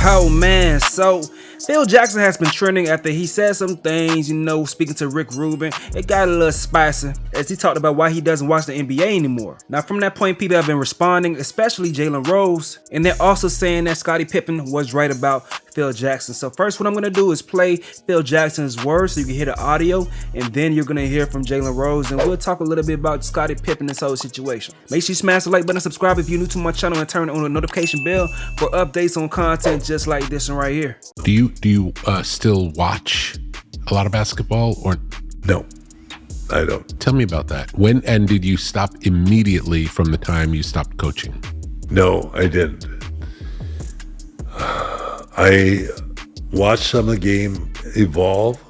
Oh man, so Phil Jackson has been trending after he said some things, speaking to Rick Rubin. It got a little spicy as he talked about why he doesn't watch the NBA anymore. Now from that point, people have been responding, especially Jalen Rose, and they're also saying that Scottie Pippen was right about Phil Jackson. So first what I'm going to do is play Phil Jackson's words so you can hear the audio, and then you're going to hear from Jalen Rose, and we'll talk a little bit about Scottie Pippen and this whole situation. Make sure you smash the like button, subscribe if you're new to my channel, and turn on the notification bell for updates on content just like this one right here. Do you still watch a lot of basketball or no? I don't. Tell me about that. When and did you stop immediately from the time you stopped coaching? No, I didn't. I watched some of the game evolve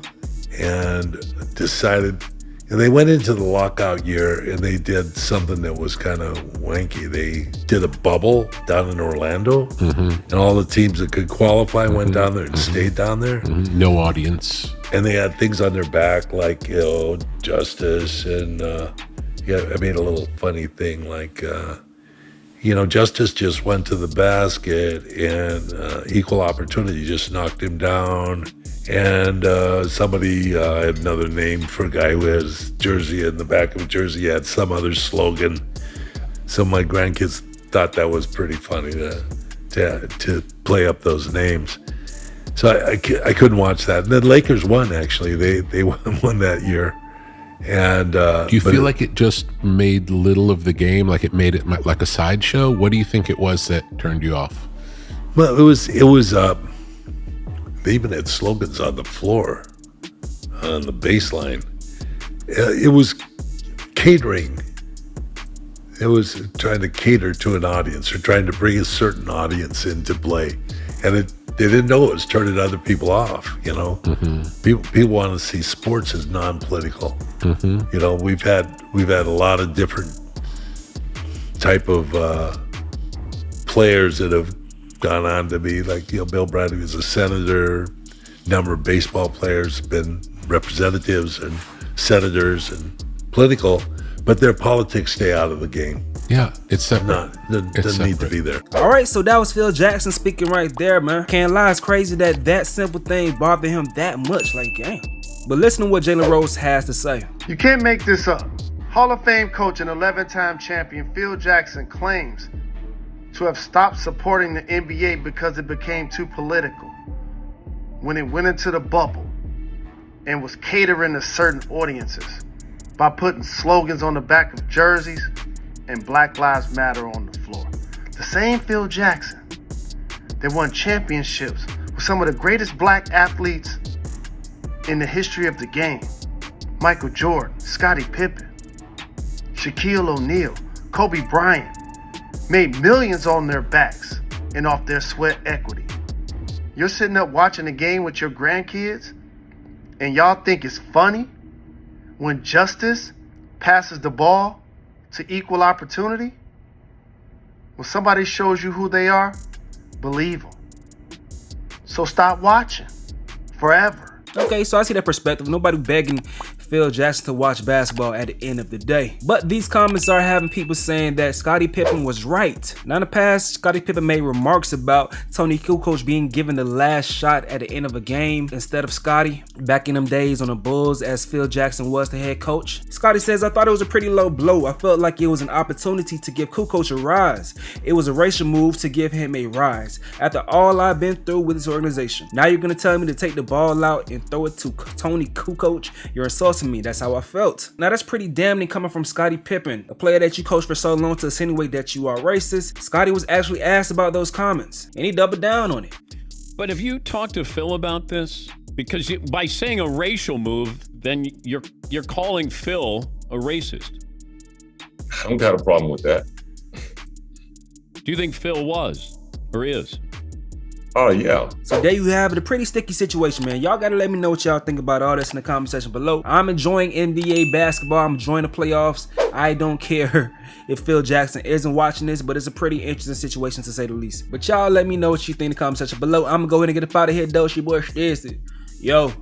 and decided, and they went into the lockout year and they did something that was kind of wanky. They did a bubble down in Orlando, and all the teams that could qualify went down there and stayed down there. No audience. And they had things on their back like, Justice, and I made a little funny thing like, Justice just went to the basket and Equal Opportunity just knocked him down. And somebody had another name for a guy who has jersey in the back of a jersey, had some other slogan. So my grandkids thought that was pretty funny to play up those names. So I couldn't watch that. And the Lakers won, actually. They won that year. And do you feel like it just made little of the game, like it made it like a sideshow? What do you think it was that turned you off? Well, it was they even had slogans on the floor, on the baseline. It was catering. It was trying to cater to an audience or trying to bring a certain audience into play, and they didn't know it was turning other people off. People want to see sports as non-political. We've had a lot of different type of players that have gone on to be like, Bill Bradley was a senator. Number of baseball players have been representatives and senators and political, but their politics stay out of the game. Yeah, it's separate. Doesn't need to be there. All right, so that was Phil Jackson speaking right there, man. Can't lie, it's crazy that simple thing bothered him that much. Like, damn. But listen to what Jalen Rose has to say. You can't make this up. Hall of Fame coach and 11-time champion Phil Jackson claims to have stopped supporting the NBA because it became too political when it went into the bubble and was catering to certain audiences by putting slogans on the back of jerseys and Black Lives Matter on the floor. The same Phil Jackson that won championships with some of the greatest black athletes in the history of the game. Michael Jordan, Scottie Pippen, Shaquille O'Neal, Kobe Bryant, made millions on their backs and off their sweat equity. You're sitting up watching a game with your grandkids and y'all think it's funny when Justice passes the ball to Equal Opportunity? When somebody shows you who they are, believe them. So stop watching forever. Okay, so I see that perspective. Nobody begging Phil Jackson to watch basketball at the end of the day. But these comments are having people saying that Scottie Pippen was right. Now in the past, Scottie Pippen made remarks about Tony Kukoc being given the last shot at the end of a game instead of Scottie back in them days on the Bulls as Phil Jackson was the head coach. Scottie says, I thought it was a pretty low blow. I felt like it was an opportunity to give Kukoc a rise. It was a racial move to give him a rise. After all I've been through with this organization. Now you're going to tell me to take the ball out and throw it to Tony Kukoc? You're insulting me. That's how I felt. Now that's pretty damning coming from Scottie Pippen, a player that you coached for so long, to insinuate that you are racist. Scottie was actually asked about those comments and he doubled down on it. But have you talked to Phil about this? Because by saying a racial move, then you're calling Phil a racist. I don't got a problem with that. Do you think Phil was or is? Oh, yeah. So there you have it, a pretty sticky situation, man. Y'all gotta let me know what y'all think about all this in the comment section below. I'm enjoying NBA basketball. I'm enjoying the playoffs. I don't care if Phil Jackson isn't watching this, but it's a pretty interesting situation to say the least. But y'all let me know what you think in the comment section below. I'm gonna go ahead and get up out of here, though. It's your boy Stacey. Yo.